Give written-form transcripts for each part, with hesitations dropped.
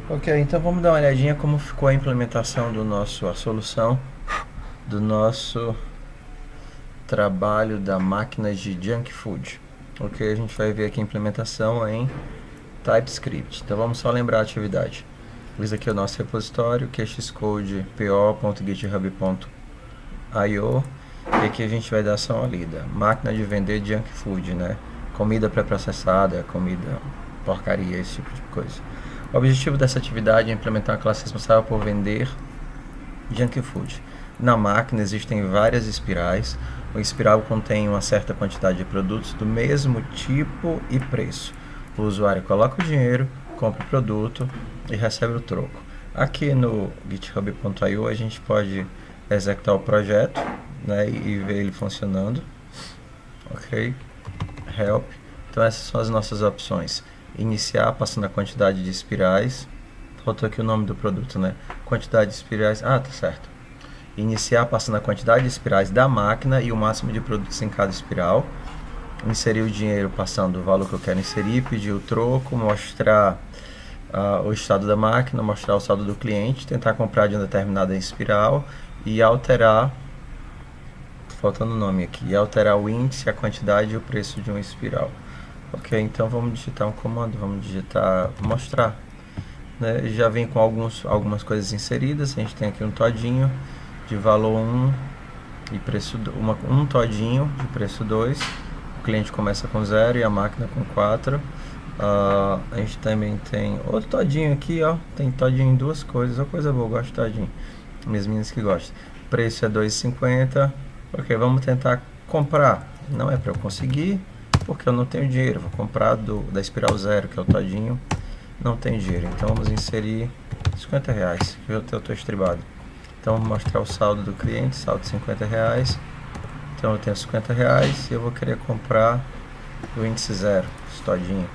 Ok, então vamos dar uma olhadinha como ficou a implementação a solução do nosso trabalho da máquina de junk food. Ok, a gente vai ver aqui a implementação em TypeScript. Então vamos só lembrar a atividade. Esse aqui é o nosso repositório, que é xcode po.github.io, e aqui a gente vai dar só uma lida. Máquina de vender junk food, né? Comida pré-processada, comida porcaria, esse tipo de coisa. O objetivo dessa atividade é implementar uma classe responsável por vender junk food. Na máquina existem várias espirais. O espiral contém uma certa quantidade de produtos do mesmo tipo e preço. O usuário coloca o dinheiro, compra o produto e recebe o troco. Aqui no github.io a gente pode executar o projeto, né, e ver ele funcionando. Ok, help. Então essas são as nossas opções. Iniciar passando a quantidade de espirais. Faltou aqui o nome do produto, né? Quantidade de espirais. Ah, tá certo. Iniciar passando a quantidade de espirais da máquina e o máximo de produtos em cada espiral. Inserir o dinheiro passando o valor que eu quero inserir, pedir o troco, mostrar o estado da máquina, mostrar o saldo do cliente, tentar comprar de uma determinada espiral e alterar, faltando o nome aqui, e alterar o índice, a quantidade e o preço de uma espiral. Ok, então vamos digitar um comando, vamos digitar mostrar, né? Já vem com algumas coisas inseridas. A gente tem aqui um todinho de valor 1 e preço um todinho de preço 2. O cliente começa com 0 e a máquina com 4. A gente também tem outro todinho aqui, ó. Tem todinho em duas coisas, uma coisa boa, gosto de todinho. Minhas meninas que gostam. Preço é 2,50. Ok, vamos tentar comprar. Não é para eu conseguir, porque eu não tenho dinheiro. Vou comprar da espiral 0, que é o todinho. Não tenho dinheiro, então vamos inserir R$50, que eu estou estribado. Então vamos mostrar o saldo do cliente, saldo de R$50. Então eu tenho R$50 e eu vou querer comprar o índice 0, esse todinho.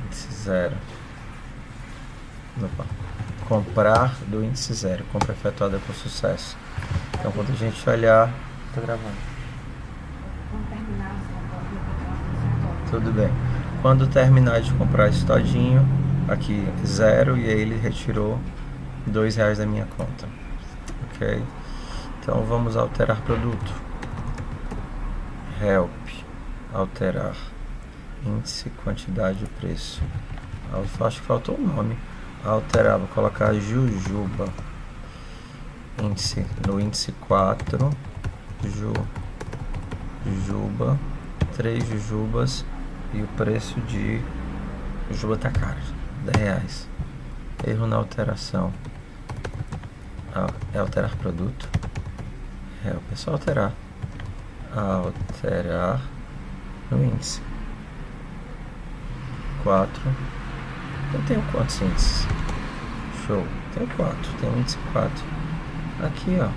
Índice 0. Opa. Comprar do índice 0, compra efetuada com sucesso. Então quando a gente olhar, tô gravando. Tudo bem. Quando terminar de comprar esse todinho, aqui 0, e aí ele retirou R$2 da minha conta. Ok? Então vamos alterar produto. Help. Alterar. Índice, quantidade e preço. Acho que faltou o nome. Alterar, vou colocar Jujuba. Índice, no índice 4. Jujuba. 3 jujubas. E o preço de jujuba tá caro, R$10. Erro na alteração. É alterar produto. É só alterar. Alterar no índice 4. Eu tenho quantos índices? Show. Tenho 4. Tem um índice 4. Aqui, ó.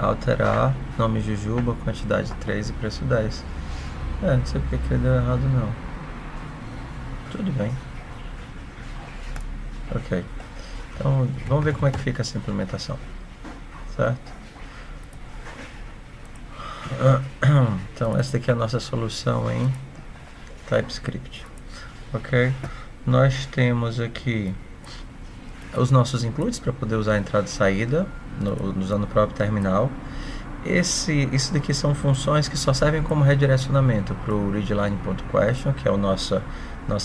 Alterar nome jujuba, quantidade 3 e preço 10. Não sei porque que deu errado não. Tudo bem. Ok. Então vamos ver como é que fica essa implementação. Certo? Então essa daqui é a nossa solução em TypeScript. Ok? Nós temos aqui os nossos includes para poder usar a entrada e saída usando o próprio terminal. Isso daqui são funções que só servem como redirecionamento para o readline.question, que é a nossa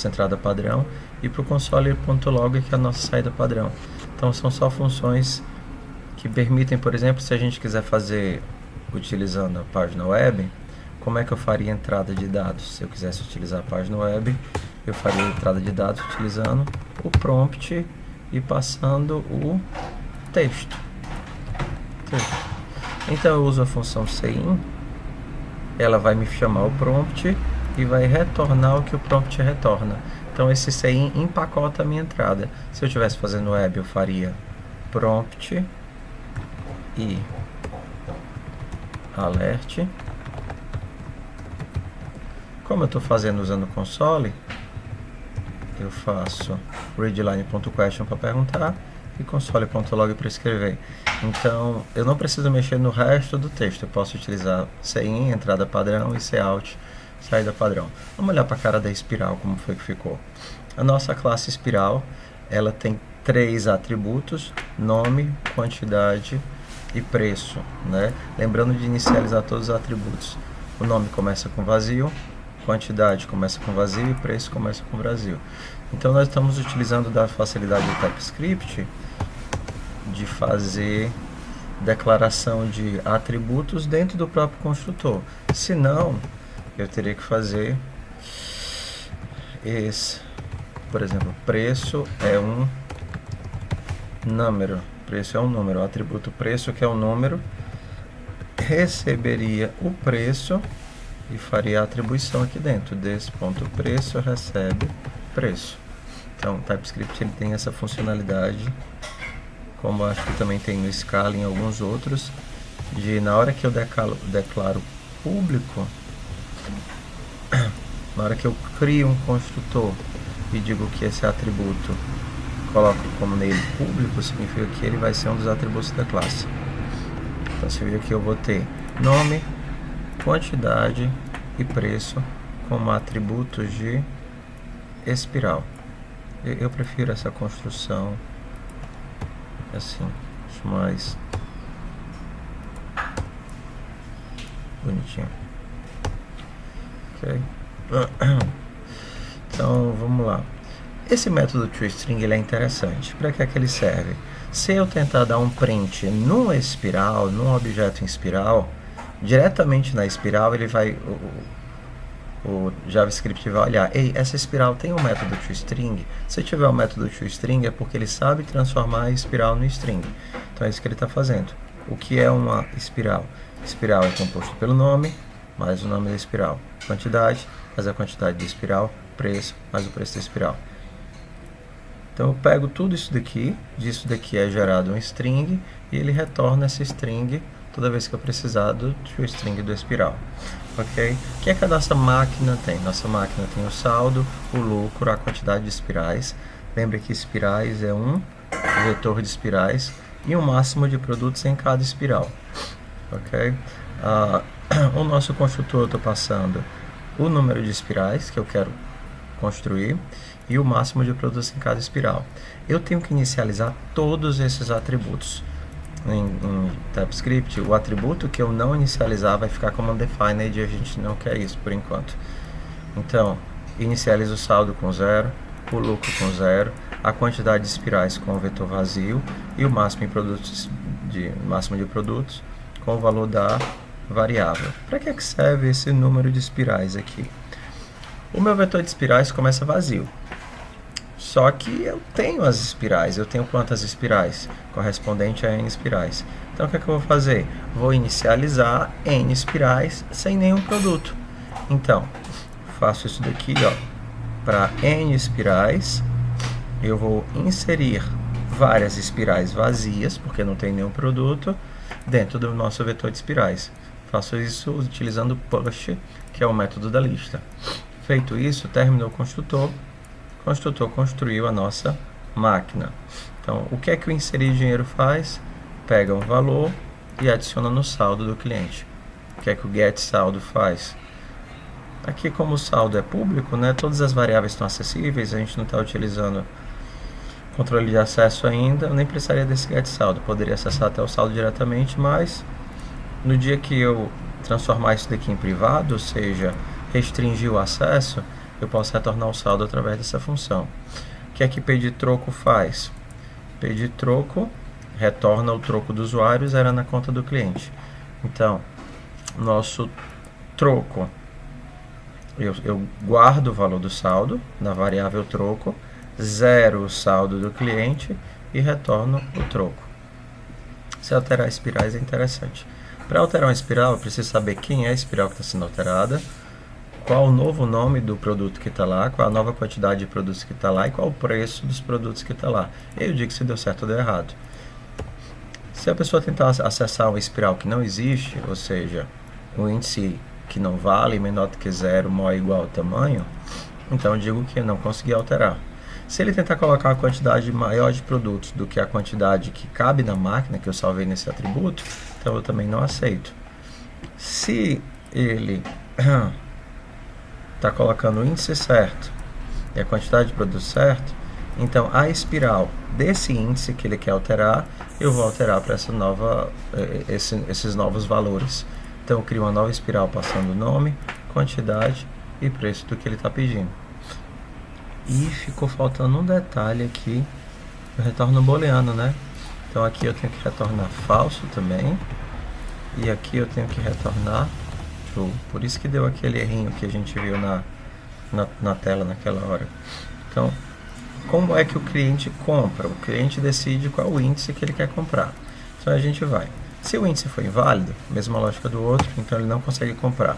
entrada padrão, e para o console.log, que é a nossa saída padrão. Então são só funções que permitem, por exemplo, se a gente quiser fazer utilizando a página web, como é que eu faria entrada de dados? Se eu quisesse utilizar a página web, eu faria entrada de dados utilizando o prompt e passando o texto. Então eu uso a função cin, ela vai me chamar o prompt e vai retornar o que o prompt retorna. Então esse cin empacota a minha entrada. Se eu estivesse fazendo web, eu faria prompt e alert. Como eu estou fazendo usando o console, eu faço readline.question para perguntar e console.log para escrever. Então eu não preciso mexer no resto do texto. Eu posso utilizar cin, entrada padrão, e cout saída padrão. Vamos olhar para a cara da espiral, como foi que ficou. A nossa classe espiral, ela tem 3 atributos: nome, quantidade e preço, né? Lembrando de inicializar todos os atributos. O nome começa com vazio, quantidade começa com vazio e preço começa com vazio. Então nós estamos utilizando da facilidade do TypeScript de fazer declaração de atributos dentro do próprio construtor. Se não, eu teria que fazer esse, por exemplo, preço é um número. Preço é um número. O atributo preço, que é um número, receberia o preço e faria a atribuição aqui dentro. Desse ponto preço recebe preço. Então, o TypeScript ele tem essa funcionalidade, como acho que também tem no Scala e em alguns outros, de na hora que eu declaro público, na hora que eu crio um construtor e digo que esse atributo coloco como nele público, significa que ele vai ser um dos atributos da classe. Então você viu que eu vou ter nome, quantidade e preço como atributos de espiral. Eu prefiro essa construção assim, acho mais bonitinho. Ok? Então vamos lá. Esse método toString ele é interessante. Para que é que ele serve? Se eu tentar dar um print numa espiral, num objeto em espiral, diretamente na espiral ele vai, o JavaScript vai olhar: ei, essa espiral tem um método toString? Se tiver um método toString é porque ele sabe transformar a espiral no string. Então é isso que ele está fazendo. O que é uma espiral? Espiral é composto pelo nome, mais o nome da espiral. Quantidade, mais a quantidade da espiral. Preço, mais o preço da espiral. Então eu pego tudo isso daqui, disso daqui é gerado um string, e ele retorna essa string toda vez que eu precisar do toString do espiral. Ok? O que é que a nossa máquina tem? Nossa máquina tem o saldo, o lucro, a quantidade de espirais. Lembre que espirais é um vetor de espirais e um máximo de produtos em cada espiral. Ok? O nosso construtor eu estou passando o número de espirais que eu quero construir e o máximo de produtos em cada espiral. Eu tenho que inicializar todos esses atributos. Em TypeScript, o atributo que eu não inicializar vai ficar como undefined e a gente não quer isso por enquanto. Então, inicializo o saldo com 0, o lucro com 0, a quantidade de espirais com o vetor vazio e o máximo de produtos com o valor da variável. Para que serve esse número de espirais aqui? O meu vetor de espirais começa vazio. Só que eu tenho as espirais. Eu tenho quantas espirais? Correspondente a n espirais. Então o que é que eu vou fazer? Vou inicializar n espirais sem nenhum produto. Então, faço isso daqui, ó. Para n espirais, eu vou inserir várias espirais vazias, porque não tem nenhum produto, dentro do nosso vetor de espirais. Faço isso utilizando push, que é o método da lista. Feito isso, terminou o construtor construiu a nossa máquina. Então, o que é que o inserir dinheiro faz? Pega um valor e adiciona no saldo do cliente. O que é que o get saldo faz? Aqui, como o saldo é público, né, todas as variáveis estão acessíveis, a gente não está utilizando controle de acesso ainda, eu nem precisaria desse get saldo, poderia acessar até o saldo diretamente, mas no dia que eu transformar isso daqui em privado, ou seja, restringir o acesso, eu posso retornar o saldo através dessa função. O que é que pedir troco faz? Pedir troco retorna o troco do usuário zerando a conta do cliente. Então, nosso troco, eu guardo o valor do saldo na variável troco, zero o saldo do cliente e retorno o troco. Se alterar espirais é interessante. Para alterar uma espiral, eu preciso saber quem é a espiral que está sendo alterada, qual o novo nome do produto que está lá, qual a nova quantidade de produtos que está lá e qual o preço dos produtos que está lá. Eu digo se deu certo ou deu errado. Se a pessoa tentar acessar uma espiral que não existe, ou seja, um índice que não vale, menor do que 0, maior ou igual ao tamanho, então eu digo que não consegui alterar. Se ele tentar colocar uma quantidade maior de produtos do que a quantidade que cabe na máquina que eu salvei nesse atributo, então eu também não aceito. Se ele está colocando o índice certo e a quantidade de produto certo, então a espiral desse índice que ele quer alterar, eu vou alterar para esses novos valores. Então eu crio uma nova espiral passando nome, quantidade e preço do que ele está pedindo. E ficou faltando um detalhe aqui, o retorno booleano, né? Então aqui eu tenho que retornar falso também, e aqui eu tenho que retornar true. Por isso que deu aquele errinho que a gente viu na tela naquela hora. Então, como é que o cliente compra? O cliente decide qual o índice que ele quer comprar. Então a gente vai. Se o índice for inválido, mesma lógica do outro, então ele não consegue comprar.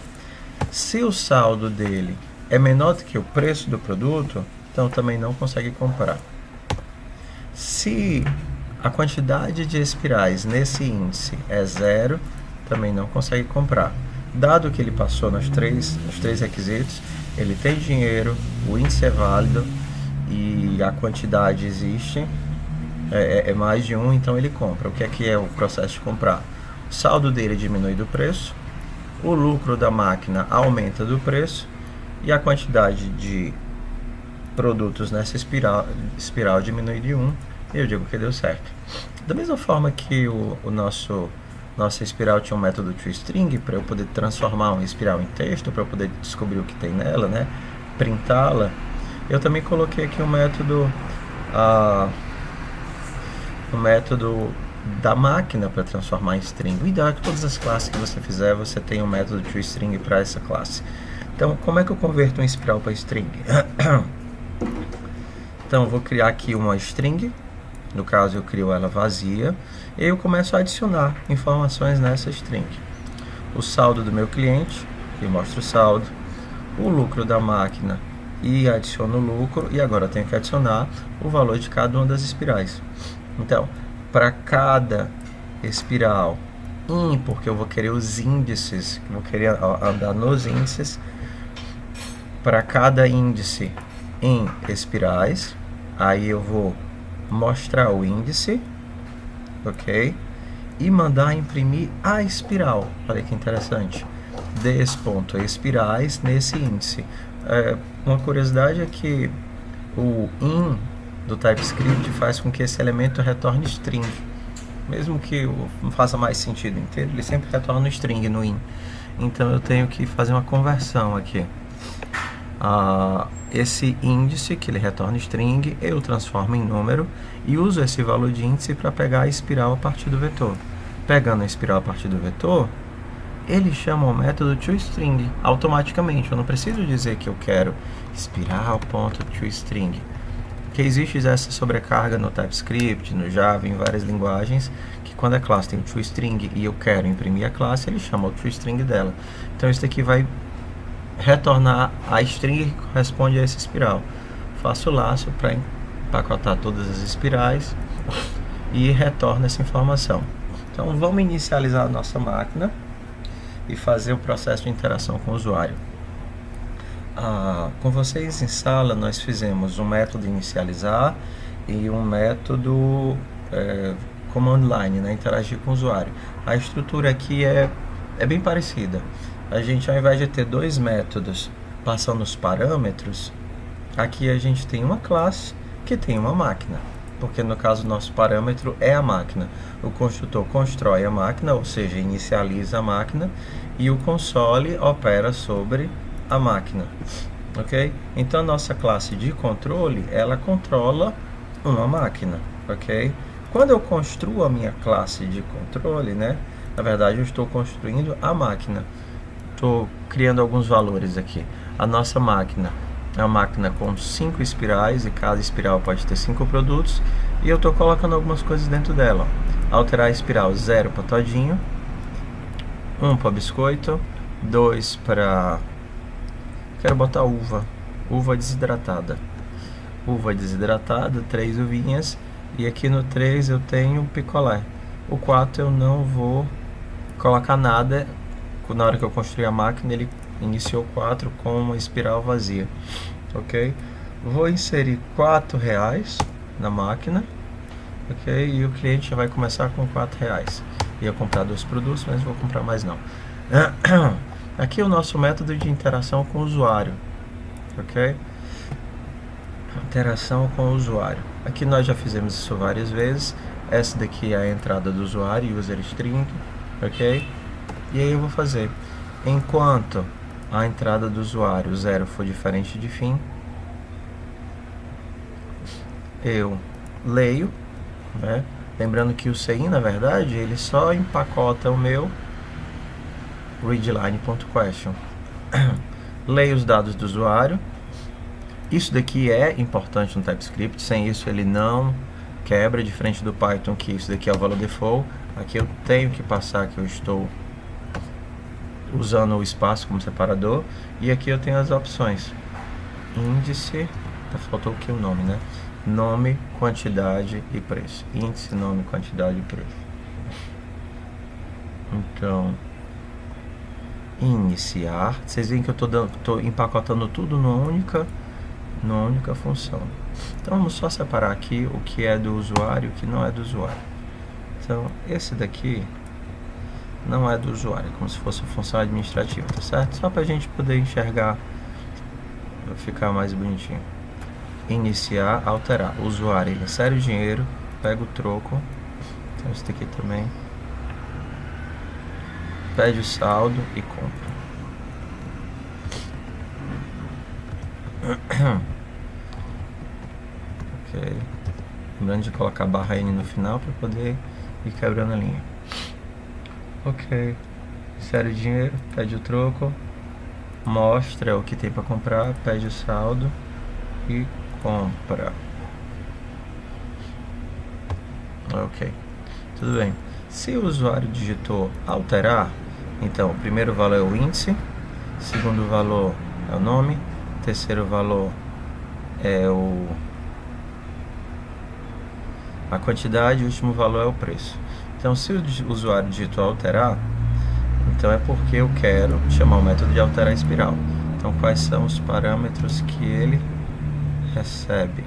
Se o saldo dele é menor do que o preço do produto, então também não consegue comprar. Se a quantidade de espirais nesse índice é 0, também não consegue comprar. Dado que ele passou nos três requisitos, ele tem dinheiro, o índice é válido e a quantidade existe, é mais de um, então ele compra. O que é o processo de comprar? O saldo dele diminui do preço, o lucro da máquina aumenta do preço e a quantidade de produtos nessa espiral diminui de 1, e eu digo que deu certo. Da mesma forma que nossa espiral tinha um método toString para eu poder transformar uma espiral em texto, para eu poder descobrir o que tem nela, né, printá-la, eu também coloquei aqui um método da máquina para transformar em string. O ideal é que todas as classes que você fizer, você tenha um método toString para essa classe. Então, como é que eu converto uma espiral para string? Então, eu vou criar aqui uma string. No caso, eu crio ela vazia. E eu começo a adicionar informações nessa string. O saldo do meu cliente, eu mostro o saldo. O lucro da máquina, e adiciono o lucro. E agora eu tenho que adicionar o valor de cada uma das espirais. Então, para cada espiral porque eu vou querer os índices, vou querer andar nos índices. Para cada índice em espirais, aí eu vou mostrar o índice, ok? E mandar imprimir a espiral. Olha que interessante. Des.espirais nesse índice. Uma curiosidade é que o in do TypeScript faz com que esse elemento retorne string. Mesmo que não faça mais sentido inteiro, ele sempre retorna string no in. Então eu tenho que fazer uma conversão aqui. Esse índice, que ele retorna string, eu transformo em número e uso esse valor de índice para pegar a espiral a partir do vetor. Pegando a espiral a partir do vetor, ele chama o método toString automaticamente. Eu não preciso dizer que eu quero espiral.toString. Porque existe essa sobrecarga no TypeScript, no Java, em várias linguagens, que quando a classe tem o toString e eu quero imprimir a classe, ele chama o toString dela. Então isso daqui vai retornar a string que corresponde a essa espiral. Faço o laço para empacotar todas as espirais e retorno essa informação. Então vamos inicializar a nossa máquina e fazer o processo de interação com o usuário. Com vocês em sala nós fizemos um método inicializar e um método command line, né, interagir com o usuário. A estrutura aqui é bem parecida. A gente, ao invés de ter dois métodos passando os parâmetros, aqui a gente tem uma classe que tem uma máquina, porque no caso nosso parâmetro é a máquina. O construtor constrói a máquina, ou seja, inicializa a máquina, e o console opera sobre a máquina, ok? Então a nossa classe de controle, ela controla uma máquina, ok? Quando eu construo a minha classe de controle, né, na verdade eu estou construindo a máquina. Estou criando alguns valores aqui. A nossa máquina é uma máquina com 5 espirais e cada espiral pode ter 5 produtos. E eu estou colocando algumas coisas dentro dela. Alterar a espiral 0 para todinho, 1 para biscoito, 2 para... Quero botar uva desidratada. Uva desidratada, 3 uvinhas. E aqui no 3 eu tenho picolé. O 4 eu não vou colocar nada. Na hora que eu construí a máquina, ele iniciou 4 com uma espiral vazia, ok? Vou inserir R$4 na máquina, ok? E o cliente já vai começar com R$4. Ia comprar 2 produtos, mas vou comprar mais não. Aqui é o nosso método de interação com o usuário. ok? Interação com o usuário. Aqui nós já fizemos isso várias vezes. Essa daqui é a entrada do usuário, user string, ok? E aí eu vou fazer, enquanto a entrada do usuário 0 for diferente de fim, eu leio, né? Lembrando que o CI, na verdade, ele só empacota o meu readline.question. Leio os dados do usuário. Isso daqui é importante no TypeScript, sem isso ele não quebra, diferente do Python, que isso daqui é o valor default. Aqui eu tenho que passar que eu estou usando o espaço como separador, e aqui eu tenho as opções. Índice, faltou aqui o nome, né? Nome, quantidade e preço. Índice, nome, quantidade e preço. Então, iniciar. Vocês veem que eu estou empacotando tudo numa única função. Então vamos só separar aqui o que é do usuário e o que não é do usuário. Então esse daqui não é do usuário, é como se fosse uma função administrativa, tá certo? Só para a gente poder enxergar, ficar mais bonitinho. Iniciar, alterar. O usuário ele insere o dinheiro, pega o troco. Então esse daqui também. Pede o saldo e compra. Ok. Lembrando de colocar barra N no final para poder ir quebrando a linha. Ok. Insere o dinheiro, pede o troco, mostra o que tem para comprar, pede o saldo e compra. Ok. Tudo bem. Se o usuário digitou alterar, então o primeiro valor é o índice, segundo valor é o nome, terceiro valor é a quantidade, e o último valor é o preço. Então se o usuário digitou alterar, então é porque eu quero chamar o método de alterar espiral. Então quais são os parâmetros que ele recebe?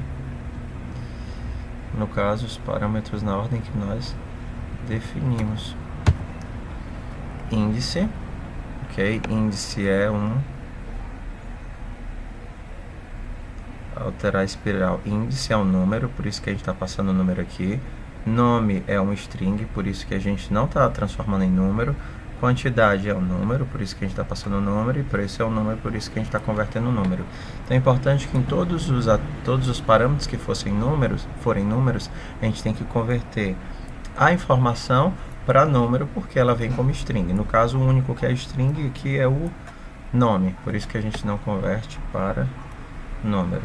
No caso, os parâmetros na ordem que nós definimos. Índice, ok? Índice é alterar espiral. Índice é um número, por isso que a gente está passando o número aqui. Nome é um string, por isso que a gente não está transformando em número. Quantidade é um número, por isso que a gente está passando o número. E preço é um número, por isso que a gente está convertendo o número. Então é importante que em todos os parâmetros que forem números, a gente tem que converter a informação para número, porque ela vem como string. No caso, o único que é string aqui é o nome, por isso que a gente não converte para número,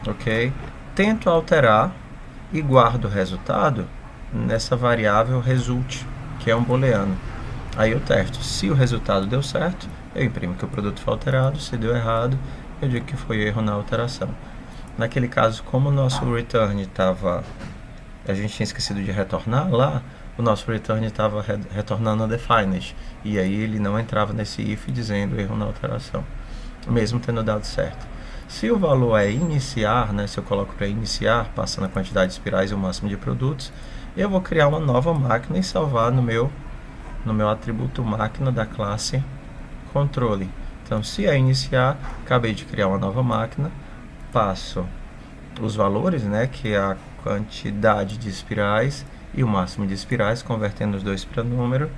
ok? Tento alterar e guardo o resultado nessa variável result, que é um booleano. Aí eu testo. Se o resultado deu certo, eu imprimo que o produto foi alterado. Se deu errado, eu digo que foi erro na alteração. Naquele caso, como o nosso return estava... a gente tinha esquecido de retornar lá, o nosso return estava retornando undefined. E aí ele não entrava nesse if dizendo erro na alteração, mesmo tendo dado certo. Se o valor é iniciar, né, se eu coloco para iniciar, passando a quantidade de espirais e o máximo de produtos, eu vou criar uma nova máquina e salvar no meu atributo máquina da classe controle. Então, se é iniciar, acabei de criar uma nova máquina, passo os valores, né, que é a quantidade de espirais e o máximo de espirais, convertendo os dois para número,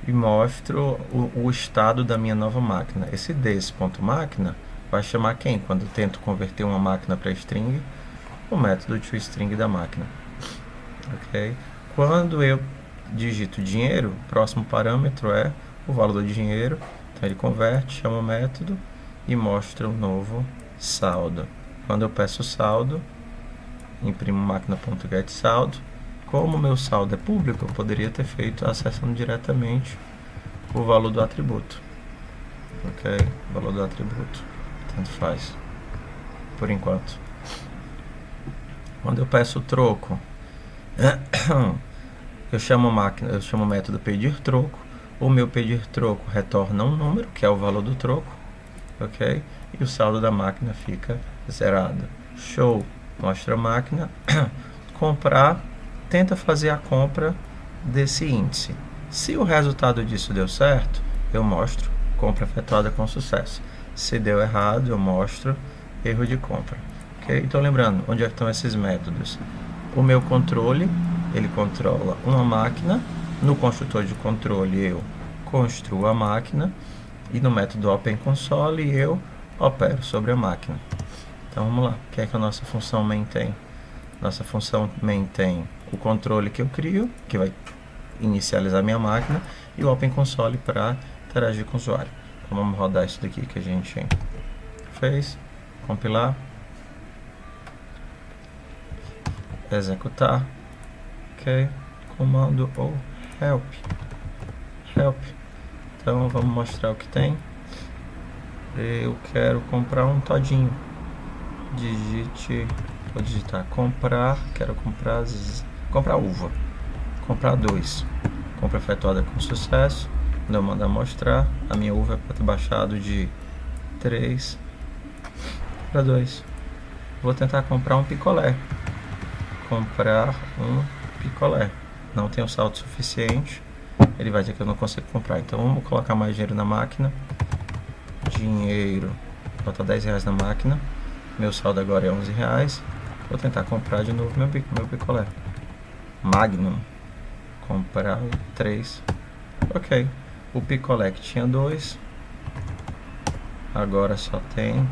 e mostro o estado da minha nova máquina. Esse des.máquina vai chamar quem? Quando eu tento converter uma máquina para string, o método toString da máquina. Ok? Quando eu digito dinheiro, o próximo parâmetro é o valor do dinheiro. Então ele converte, chama o método e mostra o novo saldo. Quando eu peço saldo, imprimo máquina.getSaldo. Como o meu saldo é público, eu poderia ter feito acessando diretamente o valor do atributo. Ok? O valor do atributo. Tanto faz, por enquanto. Quando eu peço o troco, eu chamo o método pedir troco. O meu pedir troco retorna um número, que é o valor do troco, ok? E o saldo da máquina fica zerado. Show, mostra a máquina. Comprar, tenta fazer a compra desse índice. Se o resultado disso deu certo, eu mostro compra efetuada com sucesso. Se deu errado, eu mostro erro de compra. Ok? Então, lembrando, onde é que estão esses métodos? O meu controle, ele controla uma máquina. No construtor de controle, eu construo a máquina. E no método OpenConsole, eu opero sobre a máquina. Então, vamos lá. O que é que a nossa função main tem? Nossa função main tem o controle que eu crio, que vai inicializar minha máquina, e o OpenConsole para interagir com o usuário. Então, vamos rodar isso daqui que a gente fez. Compilar. Executar. Ok. Comando ou help. Então, vamos mostrar o que tem. Eu quero comprar um todinho. Vou digitar comprar, quero comprar uva. Comprar 2. Compra efetuada com sucesso. Quando eu mandar mostrar, a minha uva é para ter baixado de 3 para 2. Vou tentar comprar um picolé. Não tenho saldo suficiente. Ele vai dizer que eu não consigo comprar. Então vamos colocar mais dinheiro na máquina. Dinheiro. Falta 10 reais na máquina. Meu saldo agora é 11 reais. Vou tentar comprar de novo meu picolé. Magnum. Comprar 3. Ok. O picolé que tinha 2. Agora só tem 1.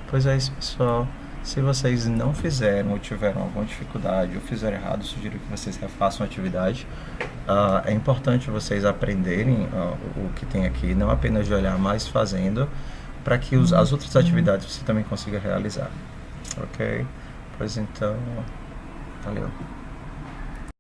Pois é isso, pessoal. Se vocês não fizeram ou tiveram alguma dificuldade ou fizeram errado, sugiro que vocês refaçam a atividade. É importante vocês aprenderem o que tem aqui, não apenas de olhar, mas fazendo, para que as outras atividades você também consiga realizar. Ok? Pois então, valeu.